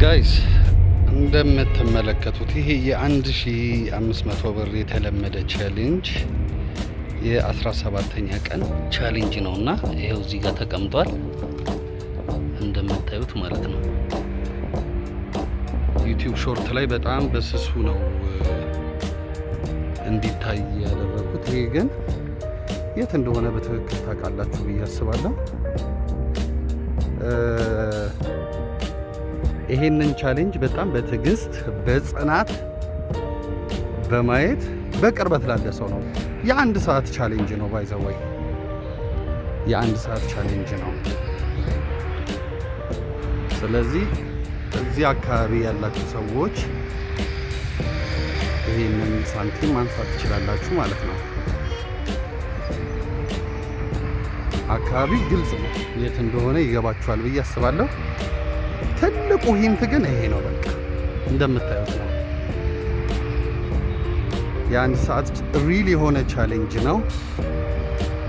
ጋይስ እንደምትመለከቱት ይሄ የ1500 ብር የተለመደ ቻሌንጅ የ17ኛ ቀን ቻሌንጅ ነውና ይሄው እዚህ ጋር ተቀምጧል እንደምታዩት ማለት ነው። ዩቲዩብ ሾርት ላይ በጣም በስሱ ነው እንዲታይ ያደረኩት። ይሄ ግን የት እንደሆነ በትክክል ታውቃላችሁ ብዬ አስባለሁ። ይሄንን ቻሌንጅ በጣም በትዕግስት በጽናት በማየት በቅርበት ላለ ሰው ነው። የአንድ ሰዓት ቻሌንጅ ነው ባይዘወይ የአንድ ሰዓት ቻሌንጅ ነው። ስለዚህ እዚህ አካባቢ ያላችሁ ሰዎች ይሄንን ሳንቲም ማንሳት ትችላላችሁ ማለት ነው። አካባቢ ግልጽ ነው፣ የት እንደሆነ ይገባችኋል ብዬ አስባለሁ። ትልቁ ሂንት ግን ይሄ ነው። በቃ እንደምታዩት ነው። የአንድ ሰዓት ሪል የሆነ ቻሌንጅ ነው።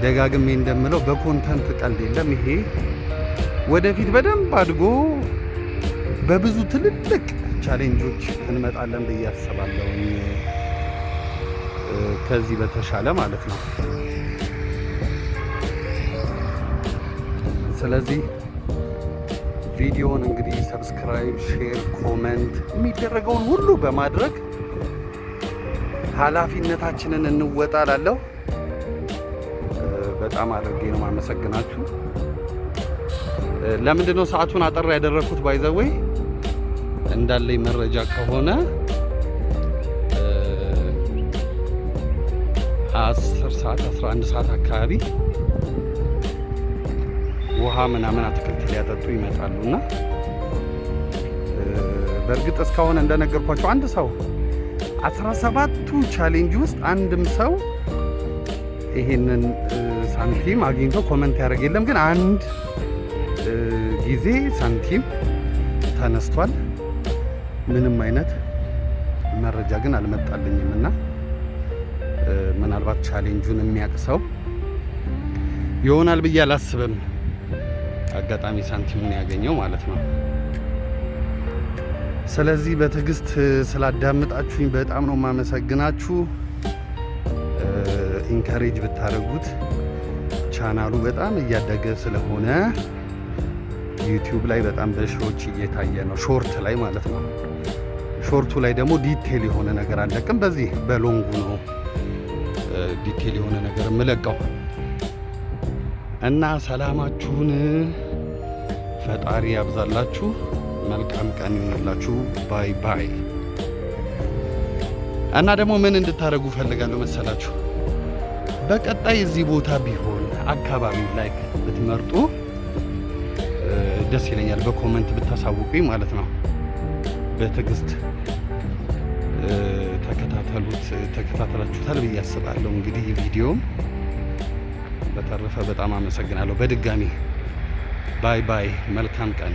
ደጋግሜ እንደምለው በኮንተንት ቀልድ የለም። ይሄ ወደፊት በደንብ አድጎ በብዙ ትልልቅ ቻሌንጆች እንመጣለን ብዬ አስባለሁ። ከዚህ በተሻለ ማለት ነው። ስለዚህ ቪዲዮውን እንግዲህ ሰብስክራይብ፣ ሼር፣ ኮሜንት የሚደረገውን ሁሉ በማድረግ ኃላፊነታችንን እንወጣላለሁ። በጣም አድርጌ ነው ማመሰግናችሁ። ለምንድነው ሰዓቱን አጠር ያደረኩት? ባይዘወይ እንዳለኝ መረጃ ከሆነ 10 ሰዓት 11 ሰዓት አካባቢ ውሃ ምናምን አትክልት ሊያጠጡ ይመጣሉና በእርግጥ እስካሁን እንደነገርኳቸው አንድ ሰው 17ቱ ቻሌንጅ ውስጥ አንድም ሰው ይሄንን ሳንቲም አግኝቶ ኮመንት ያደርግ የለም። ግን አንድ ጊዜ ሳንቲም ተነስቷል። ምንም አይነት መረጃ ግን አልመጣልኝም እና ምናልባት ቻሌንጁን የሚያውቅ ሰው ይሆናል ብዬ አላስብም። አጋጣሚ ሳንቲሙን ያገኘው ማለት ነው። ስለዚህ በትዕግስት ስላዳመጣችሁኝ በጣም ነው የማመሰግናችሁ። ኢንካሬጅ ብታደርጉት ቻናሉ በጣም እያደገ ስለሆነ ዩቲዩብ ላይ በጣም በሺዎች እየታየ ነው፣ ሾርት ላይ ማለት ነው። ሾርቱ ላይ ደግሞ ዲቴል የሆነ ነገር አለቅም። በዚህ በሎንጉ ነው ዲቴል የሆነ ነገር የምለቀው እና ሰላማችሁን ፈጣሪ ያብዛላችሁ። መልካም ቀን ይሁንላችሁ። ባይ ባይ። እና ደግሞ ምን እንድታደርጉ ፈልጋለሁ መሰላችሁ? በቀጣይ እዚህ ቦታ ቢሆን አካባቢ ላይ ብትመርጡ ደስ ይለኛል። በኮመንት ብታሳውቁኝ ማለት ነው። በትዕግስት ተከታተላችሁታል ብዬ አስባለሁ። እንግዲህ ቪዲዮም በተረፈ በጣም አመሰግናለሁ በድጋሚ። ባይ ባይ። መልካም ቀን